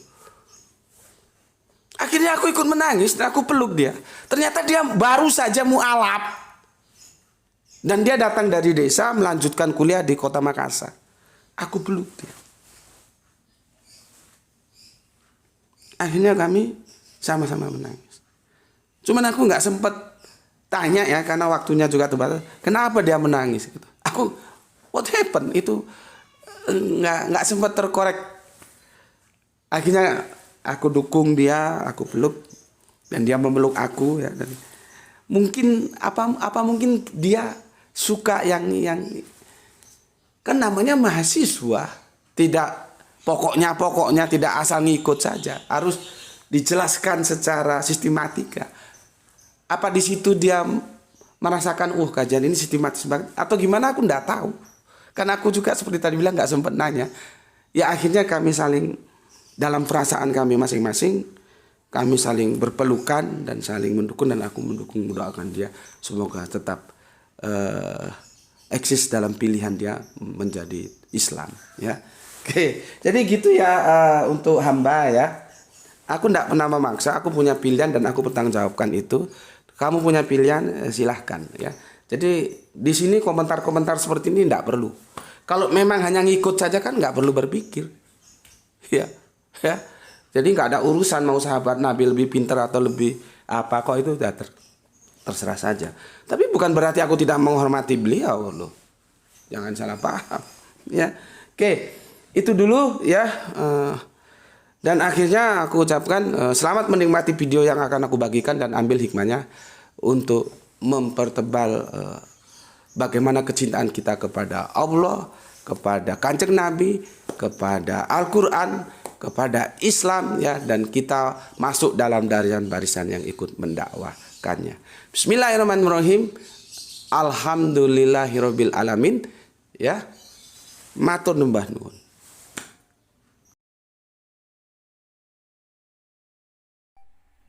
A: Akhirnya aku ikut menangis dan aku peluk dia. Ternyata dia baru saja mualaf. Dan dia datang dari desa melanjutkan kuliah di kota Makassar. Aku peluk dia. Akhirnya kami sama-sama menangis. Cuman aku nggak sempat tanya ya karena waktunya juga terbatas. Kenapa dia menangis? Gitu. Aku what happened itu nggak sempat terkorek. Akhirnya aku dukung dia, aku peluk dan dia memeluk aku ya. Dan mungkin apa mungkin dia suka yang kan namanya mahasiswa, tidak pokoknya tidak asal ngikut saja, harus dijelaskan secara sistematika. Apa di situ dia merasakan kajian ini sistematis banget atau gimana aku enggak tahu. Karena aku juga seperti tadi bilang enggak sempat nanya. Ya akhirnya kami saling dalam perasaan kami masing-masing, kami saling berpelukan dan saling mendukung dan aku mendoakan dia semoga tetap eksis dalam pilihan dia menjadi Islam ya. Oke, jadi gitu ya untuk hamba ya. Aku enggak pernah memaksa, aku punya pilihan dan aku bertanggungjawabkan itu. Kamu punya pilihan, silahkan ya. Jadi di sini komentar-komentar seperti ini tidak perlu. Kalau memang hanya ngikut saja kan nggak perlu berpikir, ya. Jadi nggak ada urusan mau sahabat Nabi lebih pintar atau lebih apa, kok itu udah terserah saja. Tapi bukan berarti aku tidak menghormati beliau loh. Jangan salah paham. Ya, oke, itu dulu ya. Dan akhirnya aku ucapkan selamat menikmati video yang akan aku bagikan dan ambil hikmahnya untuk mempertebal bagaimana kecintaan kita kepada Allah, kepada Kanjeng Nabi, kepada Al-Quran, kepada Islam ya, dan kita masuk dalam barisan yang ikut mendakwahkannya. Bismillahirrahmanirrahim. Alhamdulillahirabbil alamin ya. Matur numbah nuwun.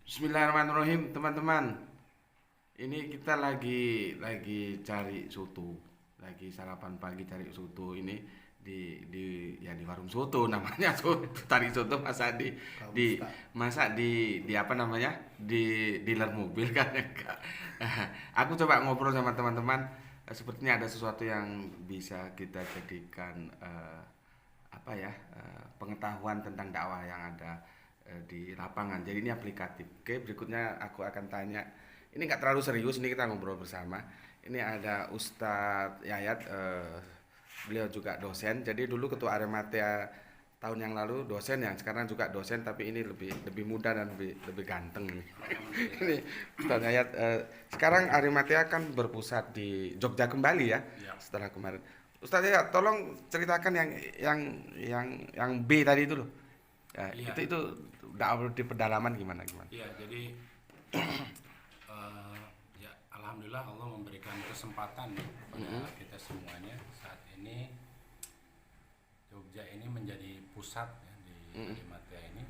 A: Bismillahirrahmanirrahim, teman-teman. Ini kita lagi cari soto, lagi sarapan pagi cari soto ini di warung soto namanya, soto tarik soto masak di apa namanya, di dealer mobil kan enggak. Aku coba ngobrol sama teman-teman, sepertinya ada sesuatu yang bisa kita jadikan pengetahuan tentang dakwah yang ada di lapangan. Jadi ini aplikatif. Oke, berikutnya aku akan tanya. Ini nggak terlalu serius, ini kita ngobrol bersama. Ini ada Ustadz Yayat, beliau juga dosen. Jadi dulu ketua Arematea tahun yang lalu dosen, yang sekarang juga dosen, tapi ini lebih muda dan lebih ganteng ini. Ini Ustadz Yayat. Sekarang Arematea kan berpusat di Jogja kembali ya, setelah kemarin. Ustadz Yayat, tolong ceritakan yang B tadi itu loh. Ya, itu dakwah di pedalaman gimana?
B: Iya, jadi ya alhamdulillah Allah memberikan kesempatan pada kita semuanya saat ini. Jogja ini menjadi pusat ya, di Arematea ini.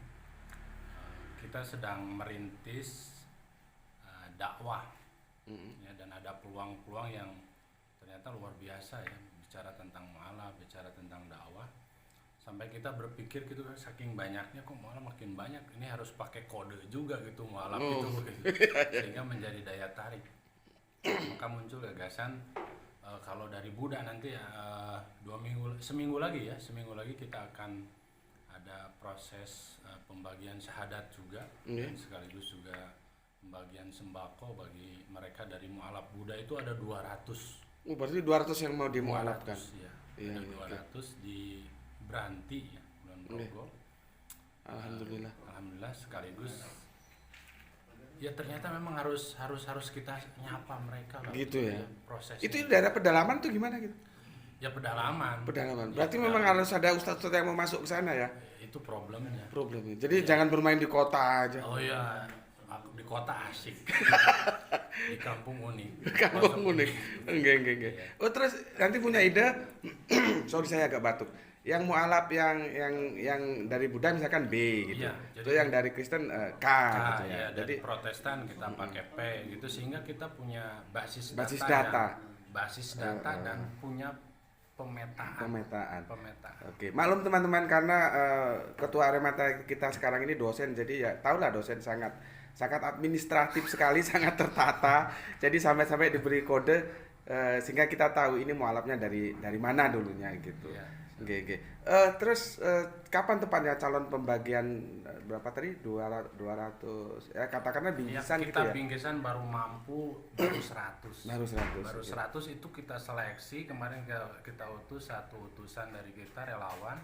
B: Kita sedang merintis dakwah ya, dan ada peluang-peluang yang ternyata luar biasa ya, bicara tentang mu'alaf, bicara tentang dakwah. Sampai kita berpikir gitu kan, saking banyaknya kok malah makin banyak, ini harus pakai kode juga gitu mu'alaf itu gitu. Sehingga menjadi daya tarik. Maka muncul gagasan kalau dari Buddha nanti seminggu lagi kita akan ada proses pembagian syahadat juga, dan sekaligus juga pembagian sembako bagi mereka dari mu'alaf Buddha. Itu ada 200.
A: Berarti 200 yang mau dimu'alafkan.
B: Ada 200 di Branti ya, Kulon Progo. Alhamdulillah sekaligus ya, ternyata memang harus kita nyapa mereka lah.
A: Gitu ya.
B: Prosesnya.
A: Itu daerah pedalaman tuh gimana gitu?
B: Ya pedalaman.
A: Berarti memang harus ada ustadz yang mau masuk ke sana ya?
B: Itu problemnya.
A: Jadi jangan bermain di kota aja.
B: Oh iya, aku di kota asik. Di kampung unik.
A: Enggak. Oh, terus nanti punya ide. Sorry, saya agak batuk. Yang mu'alaf yang dari Buddha misalkan B gitu.
B: Iya,
A: itu yang dari Kristen K gitu ya.
B: Ya, dari Protestan kita pakai P gitu, sehingga kita punya basis
A: data
B: dan punya pemetaan.
A: Oke, maklum teman-teman, karena ketua Arematea kita sekarang ini dosen, jadi ya tahulah dosen sangat administratif sekali, sangat tertata. Jadi sampai diberi kode sehingga kita tahu ini mu'alafnya dari mana dulunya gitu.
B: Ya.
A: Oke. Terus kapan tepatnya calon pembagian berapa tadi? 200 ya, katakanlah bingkisan
B: ya,
A: gitu ya.
B: Kita bingkisan baru mampu baru 100.
A: Baru 100.
B: Baru 100 itu kita seleksi, kemarin kita utus satu utusan dari kita relawan.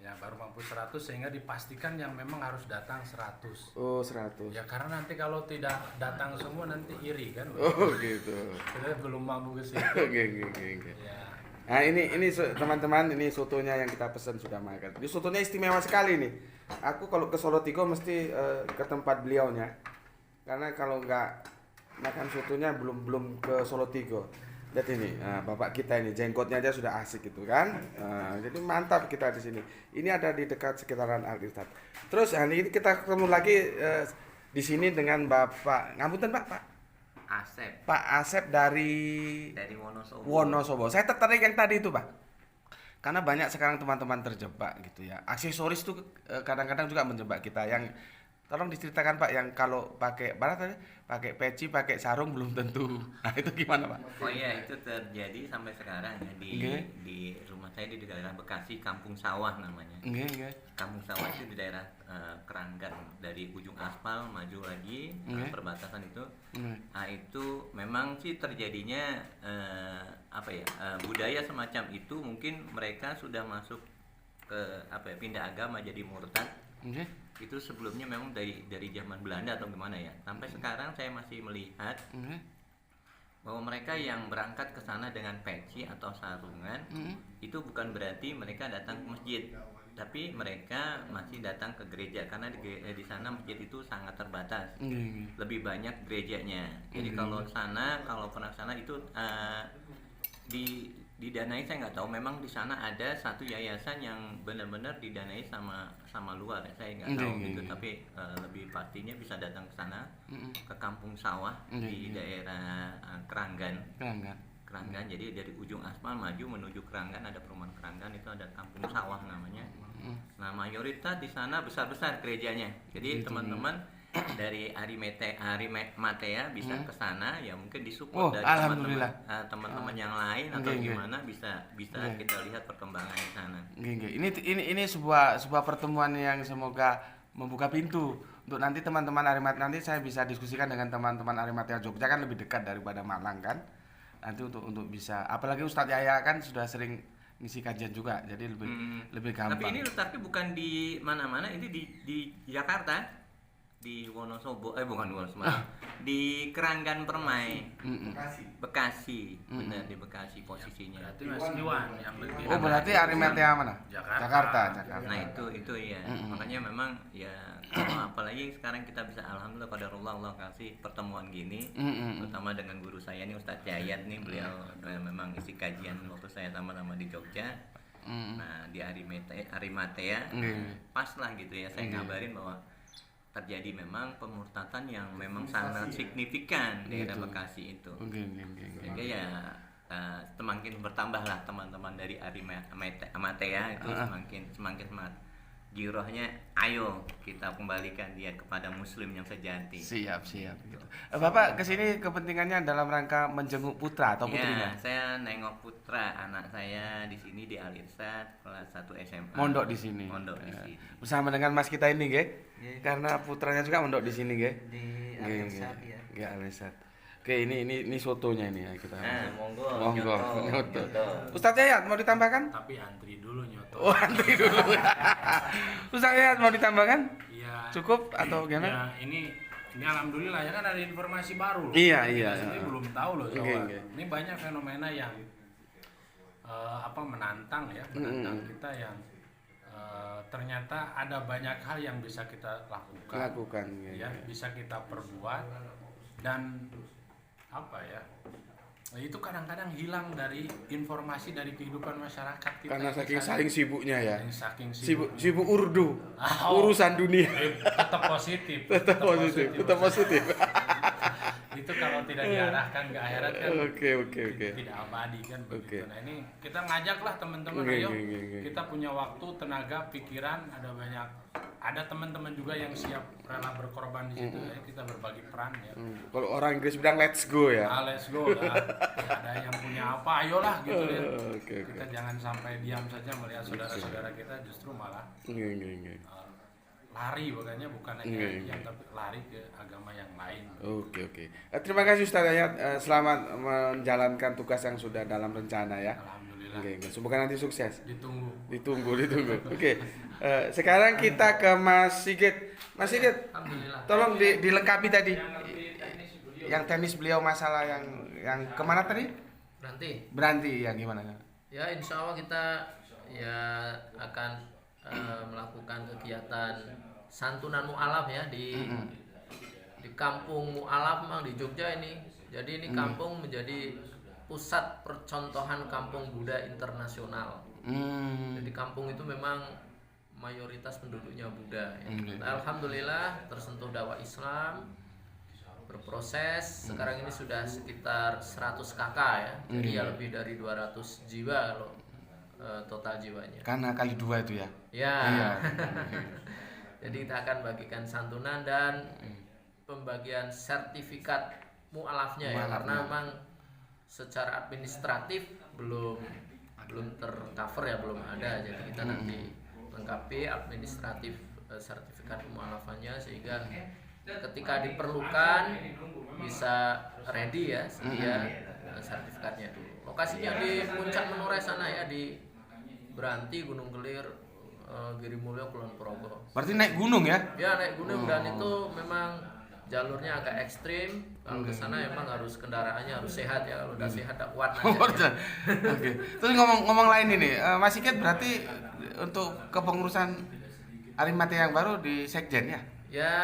B: Ya, baru mampu 100 sehingga dipastikan yang memang harus datang 100.
A: Oh, 100.
B: Ya, karena nanti kalau tidak datang semua nanti iri kan.
A: Oh, gitu.
B: Kita belum mampu ke situ.
A: Oke.
B: Ya.
A: Nah, ini teman-teman, ini sotonya yang kita pesan sudah makan. Ini sotonya istimewa sekali nih. Aku kalau ke Solo Tigo mesti ke tempat beliaunya. Karena kalau nggak makan sotonya belum ke Solo Tigo. Lihat ini, bapak kita ini jenggotnya aja sudah asik gitu kan. Jadi mantap kita di sini. Ini ada di dekat sekitaran Al-Irsyad. Terus hari ini kita ketemu lagi di sini dengan Bapak ngapunten Pak
C: Asep.
A: Pak Asep dari Wonosobo. Saya tertarik yang tadi itu, Pak. Karena banyak sekarang teman-teman terjebak gitu ya. Aksesoris itu kadang-kadang juga menjebak kita, yang tolong diceritakan Pak yang kalau pakai mana tadi? Pakai peci, pakai sarung belum tentu. Nah, itu gimana Pak?
C: Oh iya, itu terjadi sampai sekarang ya
A: Nggih.
C: di rumah saya di daerah Bekasi, Kampung Sawah namanya.
A: Nggih.
C: Kampung Sawah itu di daerah Keranggan, dari ujung aspal maju lagi
A: Nggih.
C: perbatasan itu.
A: Nggih.
C: Nah, itu memang sih terjadinya budaya semacam itu, mungkin mereka sudah masuk ke pindah agama jadi murtad.
A: Nggih.
C: Itu sebelumnya memang dari zaman Belanda atau gimana ya. Sampai sekarang saya masih melihat
A: Nggih.
C: bahwa mereka yang berangkat ke sana dengan peci atau sarungan itu bukan berarti mereka datang ke masjid, tapi mereka masih datang ke gereja karena di sana masjid itu sangat terbatas.
A: Nggih.
C: Lebih banyak gerejanya. Jadi kalau pernah sana itu didanai, saya nggak tahu, memang di sana ada satu yayasan yang benar-benar didanai sama luar ya, saya nggak tahu gitu, tapi lebih pastinya bisa datang ke sana, ke Kampung Sawah di daerah Keranggan. Jadi dari ujung aspal maju menuju Keranggan, ada perumahan Keranggan, itu ada Kampung Sawah namanya. Nah, mayoritas di sana besar-besar gerejanya. Jadi teman-teman dari Arimatea bisa ke sana, ya mungkin disupport dari teman-teman yang lain atau gimana, bisa kita lihat perkembangan di sana.
A: Ini sebuah pertemuan yang semoga membuka pintu untuk nanti teman-teman Arimatea. Nanti saya bisa diskusikan dengan teman-teman Arimatea Jogja, kan lebih dekat daripada Malang kan. Nanti untuk bisa, apalagi Ustadz Yahya kan sudah sering ngisi kajian juga, jadi lebih gampang.
C: Tapi ini letaknya bukan di mana-mana, ini di Jakarta. Di Wonosobo, bukan Wonosobo, di Keranggan Permai, Bekasi, benar, di Bekasi posisinya.
B: Berarti Mas Iwan yang lebih.
A: Oh, berarti Arimatea mana?
B: Jakarta.
C: Nah itu ya, makanya memang ya, apalagi sekarang kita bisa alhamdulillah qadarullah, Allah kasih pertemuan gini, terutama dengan guru saya nih Ustadz Jayat nih, beliau memang isi kajian waktu saya sama-sama di Jogja. Nah, di Arimatea, pas lah gitu ya, saya ngabarin bahwa terjadi memang pemurtatan yang memang sangat signifikan di daerah Bekasi itu. Sehingga ya semakin bertambahlah teman-teman dari Arimatea itu semakin semangat. Girohnya, ayo kita kembalikan dia kepada Muslim yang sejati.
A: Siap. Gitu. Bapak kesini kepentingannya dalam rangka menjenguk putra atau putrinya?
C: Ya, saya nengok putra anak saya di sini di Al-Irsyad kelas 1 SMA.
A: Mondok di sini. Bersama dengan Mas kita ini, nggih. Karena putranya juga mondok di sini, nggih.
C: Di Al-Irsyad ya.
A: Nggih, Al-Irsyad. Oke, ini sotonya ini ya kita.
C: Monggo.
A: Nyoto. Ustadz Yayat mau ditambahkan?
B: Tapi antri dulu nyoto.
A: Oh, antri dulu. Ustadz Yayat mau ditambahkan?
B: Iya.
A: Cukup atau gimana?
B: Ya, ini alhamdulillah ya kan ada informasi baru.
A: Iya.
B: Ini belum tahu loh soal. Ini banyak fenomena yang menantang kita yang ternyata ada banyak hal yang bisa kita lakukan ya, bisa kita perbuat, dan itu kadang-kadang hilang dari informasi dari kehidupan masyarakat kita.
A: Karena saking sibuknya ya.
B: Saking
A: sibuk urdu. Urusan dunia.
B: Tetap positif. Itu kalau tidak diarahkan ke akhirat kan. Oke. Tidak abadi kan begitu. Nah, ini kita ngajaklah teman-teman, ayo. Kita punya waktu, tenaga, pikiran, ada teman-teman juga yang siap rela berkorban di situ ya, kita berbagi peran ya.
A: Kalau orang Inggris bilang let's go ya.
B: Let's go lah. Ada yang punya apa, ayolah gitu ya. Kita jangan sampai diam saja melihat saudara-saudara kita, justru malah lari, bukan hanya yang tapi lari ke agama yang lain.
A: Oke. Terima kasih Ustaz Yayat, selamat menjalankan tugas yang sudah dalam rencana ya.
B: Alhamdulillah.
A: Semoga nanti sukses.
B: Ditunggu.
A: Oke. Sekarang kita ke Mas Sigit. Mas Sigit, tolong dilengkapi tadi. Yang teknis beliau masalah yang kemana tadi? Beranti yang gimana?
D: Ya, insya Allah kita ya akan melakukan kegiatan santunan mu'alaf ya di kampung mu'alaf memang di Jogja ini. Jadi ini kampung menjadi pusat percontohan kampung Buddha internasional. Jadi kampung itu memang mayoritas penduduknya Buddha ya. Alhamdulillah tersentuh dakwah Islam, berproses. Sekarang ini sudah sekitar 100 KK ya. Jadi ya lebih dari 200 jiwa kalau total jiwanya.
A: Karena kali 2 itu ya.
D: Ya.
A: Iya.
D: Jadi kita akan bagikan santunan dan pembagian sertifikat mu'alafnya ya, karena memang secara administratif belum tercover ya, belum ada. Jadi kita nanti lengkapi administratif sertifikat mu'alafannya sehingga ketika diperlukan bisa ready ya, sedia sertifikatnya dulu. Lokasinya di puncak Menoreh sana ya, di Beranti, Gunung Kelir, Girimulyo, Kulon Progo.
A: Berarti naik gunung ya?
D: Ya naik gunung, dan itu memang jalurnya agak ekstrim. Kalau ke sana emang harus kendaraannya harus sehat ya, kalau udah sehat tak kuat aja.
A: Oke. Terus ngomong lain ini, Mas Sigit berarti untuk kepengurusan Arimatea yang baru di Sekjen ya?
D: Ya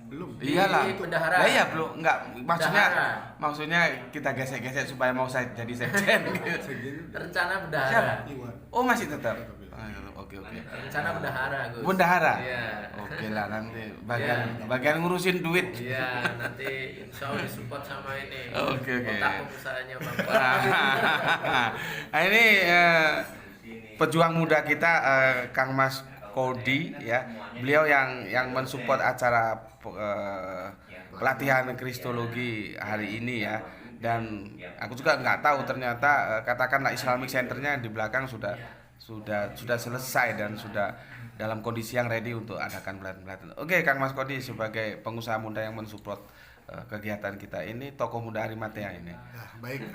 E: Belum.
A: Iyalah.
D: bendahara.
A: Lah iya belum, enggak
D: Bendahara.
A: maksudnya kita gesek-gesek supaya mau saya jadi sekjen gitu.
D: Rencana bendahara.
A: Oh masih tetap. Oke.
D: Rencana bendahara, Gus.
A: Bendahara.
D: Iya.
A: Oke lah, nanti bagian ngurusin duit.
D: Iya, nanti insya Allah disupport sama ini.
A: Oke.
D: Otak pengusahanya Bapak.
A: Nah, ini pejuang muda kita Kang Mas Kodi ya. Beliau yang mensupport acara pelatihan kristologi hari ini ya. Dan aku juga nggak tahu ternyata katakanlah Islamic Centernya di belakang sudah selesai dan sudah dalam kondisi yang ready untuk adakan pelatihan. Oke, Kang Mas Kodi sebagai pengusaha muda yang mensupport kegiatan kita ini, tokoh muda Arimatea ini.
E: Ya, baik,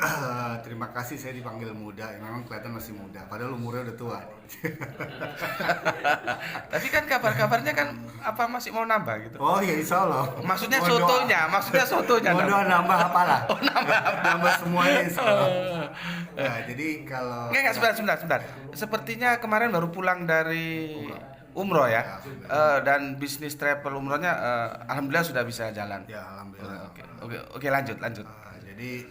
E: terima kasih saya dipanggil muda. Ya, memang kelihatan masih muda, padahal umurnya udah tua.
A: Tapi kan kabar-kabarnya kan apa masih mau nambah gitu.
E: Oh ya insya Allah.
A: Maksudnya
E: Mau
A: sotonya.
E: Mau doa nambah apalah. Nambah semuanya insya Allah. Nah, jadi kalau
A: Enggak, sebentar. Sepertinya kemarin baru pulang dari umroh ya. Dan bisnis travel umrohnya alhamdulillah sudah bisa jalan.
E: ya alhamdulillah.
A: Oke, lanjut.
E: Jadi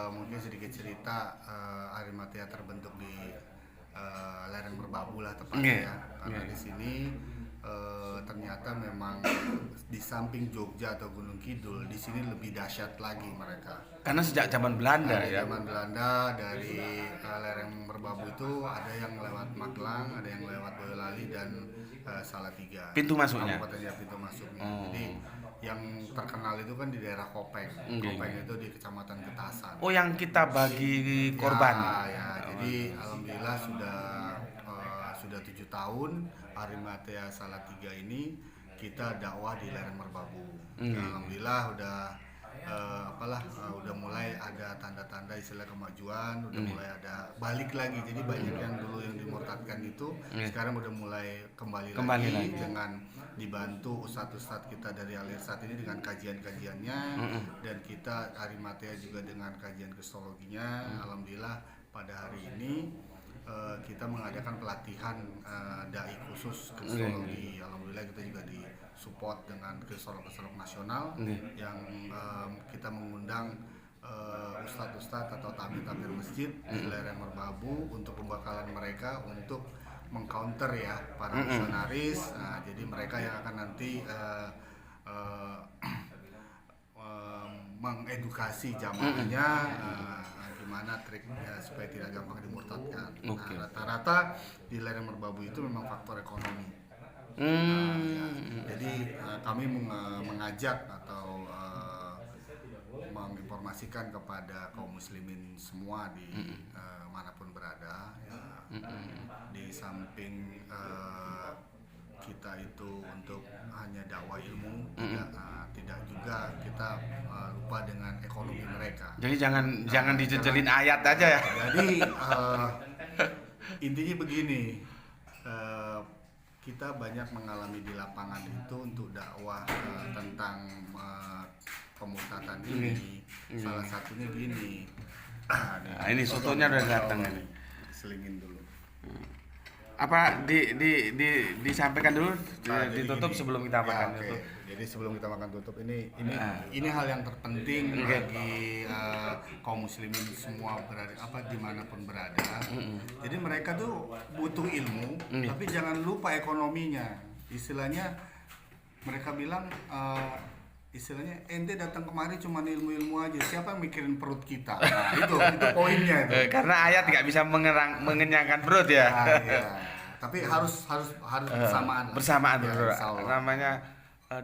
E: mungkin sedikit cerita, Arimatea terbentuk di lereng Merbabu lah tepatnya ya. Karena di sini ternyata memang di samping Jogja atau Gunung Kidul, di sini lebih dahsyat lagi mereka.
A: Karena sejak zaman Belanda ya.
E: Zaman Belanda dari lereng Merbabu itu ada yang lewat Magelang, ada yang lewat Boyolali dan Salatiga.
A: Pintu masuknya.
E: Kabupaten pintu masuknya. Jadi yang terkenal itu kan di daerah Kopeng. Kopeng itu di Kecamatan Getasan.
A: Oh, yang kita bagi korban.
E: Ya. Jadi alhamdulillah sudah 7 tahun Arimatea Salatiga ini kita dakwah di lereng Merbabu. Alhamdulillah udah mulai ada tanda-tanda istilah kemajuan, udah mulai ada balik lagi. Jadi banyak yang dulu yang dimurtadkan itu sekarang udah mulai kembali lagi dengan dibantu ustadz-ustadz kita dari Alirsat ini dengan kajian-kajiannya, dan kita Arimatea juga dengan kajian kristologinya. Alhamdulillah pada hari ini kita mengadakan pelatihan dai khusus kristologi. Alhamdulillah kita juga disupport dengan kristolog nasional yang kita mengundang ustadz-ustadz atau tabir-tabir masjid di lereng Merbabu untuk pembekalan mereka untuk mengcounter ya para misionaris. Jadi mereka yang akan nanti mengedukasi jamaahnya gimana triknya supaya tidak gampang dimurtadkan. Rata-rata di lereng Merbabu itu memang faktor ekonomi. Jadi kami mengajak atau menginformasikan kepada kaum muslimin semua di manapun berada ya. Di samping kita itu untuk hanya dakwah ilmu, tidak juga kita lupa dengan ekonomi mereka.
A: Jadi jangan dijejelin ayat aja ya.
E: Jadi intinya begini, kita banyak mengalami di lapangan itu untuk dakwah tentang pemurtadan ini. Salah satunya gini.
A: Nah, ini sotonya udah datang ini.
E: Selingin dulu.
A: Apa disampaikan dulu, ditutup
E: gini.
A: sebelum kita makan.
E: Oke. Jadi sebelum kita makan tutup ini hal yang terpenting bagi kaum muslimin semua berada dimanapun berada. Jadi mereka tuh butuh ilmu, tapi jangan lupa ekonominya. Istilahnya mereka bilang ente datang kemari cuma ilmu-ilmu aja, siapa yang mikirin perut kita? Nah, itu poinnya itu.
A: Karena ayat nggak bisa mengenyangkan perut ya.
E: Nah, iya. tapi harus bersamaan lah.
A: Bersamaan
E: Ya,
A: bro.
E: insya Allah.
A: Namanya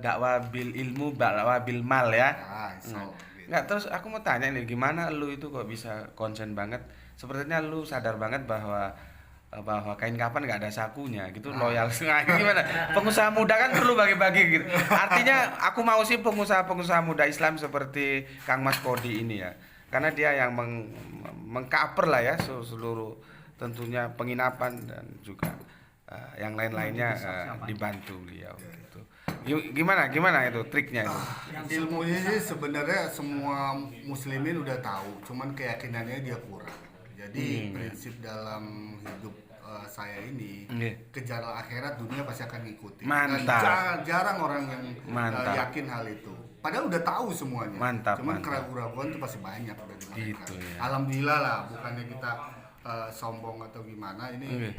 A: dakwah bil ilmu, dakwah bil mal ya.
E: Insya Allah, gitu.
A: Nggak, terus aku mau tanya nih, gimana lu itu kok bisa konsen banget? Sepertinya lu sadar banget bahwa kain kapan nggak ada sakunya gitu, loyal. Nah, gimana? Pengusaha muda kan perlu bagi-bagi gitu. Artinya aku mau sih pengusaha muda Islam seperti Kang Mas Kodi ini ya, karena dia yang mengcover lah ya seluruh tentunya penginapan dan juga yang lain-lainnya dibantu beliau gitu. Gimana itu triknya itu?
E: Ilmunya sih sebenarnya semua muslimin udah tahu, cuman keyakinannya dia kurang. Jadi prinsip dalam hidup saya ini, kejarlah akhirat, dunia pasti akan ngikutin.
A: Mantap.
E: Jarang orang yang
A: Mantap.
E: yakin hal itu. Padahal udah tahu semuanya.
A: Mantap,
E: Cuman
A: mantap.
E: keraguan-keraguan itu pasti banyak udah di mereka.
A: Gitu, ya.
E: Alhamdulillah lah, bukannya kita sombong atau gimana. Ini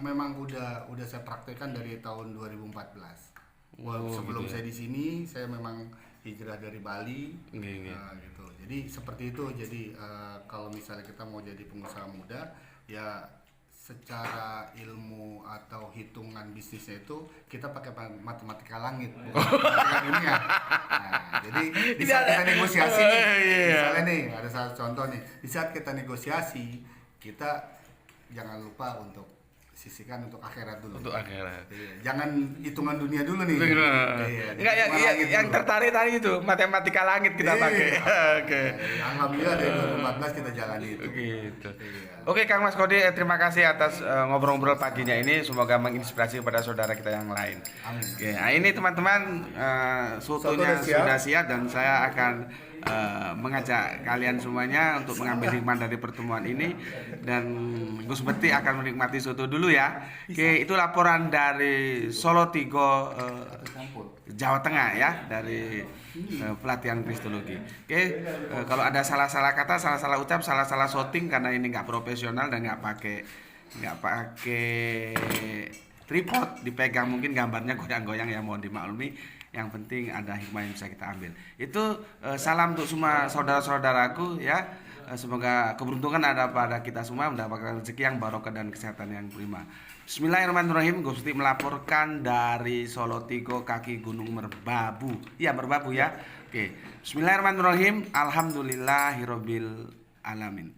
E: memang udah saya praktekkan dari tahun 2014. Sebelum
A: gitu ya.
E: saya di sini, saya memang hijrah dari Bali. Gitu. Jadi seperti itu. Jadi kalau misalnya kita mau jadi pengusaha muda, ya secara ilmu atau hitungan bisnisnya itu kita pakai matematika langit, bukan matematika dunia. Nah, jadi di saat kita negosiasi nih, misalnya nih ada satu contoh nih, di saat kita negosiasi, kita jangan lupa untuk sisihkan untuk akhirat dulu.
A: Untuk akhirat.
E: Iya, jangan hitungan dunia dulu nih.
A: Enggak, yang tertarik tadi itu matematika langit kita pakai. Oke.
E: Alhamdulillah dari 2014 kita jalani itu.
A: Gitu.
E: Iya.
A: Oke Kang Mas Kodi, terima kasih atas ngobrol-ngobrol paginya ini, semoga menginspirasi kepada saudara kita yang lain.
E: Amin.
A: Oke, nah ini teman-teman sotonya sudah siap dan saya akan mengajak kalian semuanya untuk mengambil hikmah dari pertemuan ini, dan Gus Bekti akan menikmati soto dulu ya. Oke, itu laporan dari Solo Tigo Jawa Tengah ya, dari pelatihan kristologi. Oke, kalau ada salah-salah kata, salah-salah ucap, salah-salah shooting karena ini nggak profesional dan nggak pakai tripod, dipegang mungkin gambarnya goyang-goyang ya, mohon dimaklumi. Yang penting ada hikmah yang bisa kita ambil. Itu salam untuk semua saudara-saudaraku ya. Semoga keberuntungan ada pada kita semua, mendapatkan rezeki yang barokah dan kesehatan yang prima. Bismillahirrahmanirrahim. Gusti melaporkan dari Solo Tigo, kaki Gunung Merbabu. Iya, Merbabu ya. Oke. Bismillahirrahmanirrahim. Alhamdulillahirabbil alamin.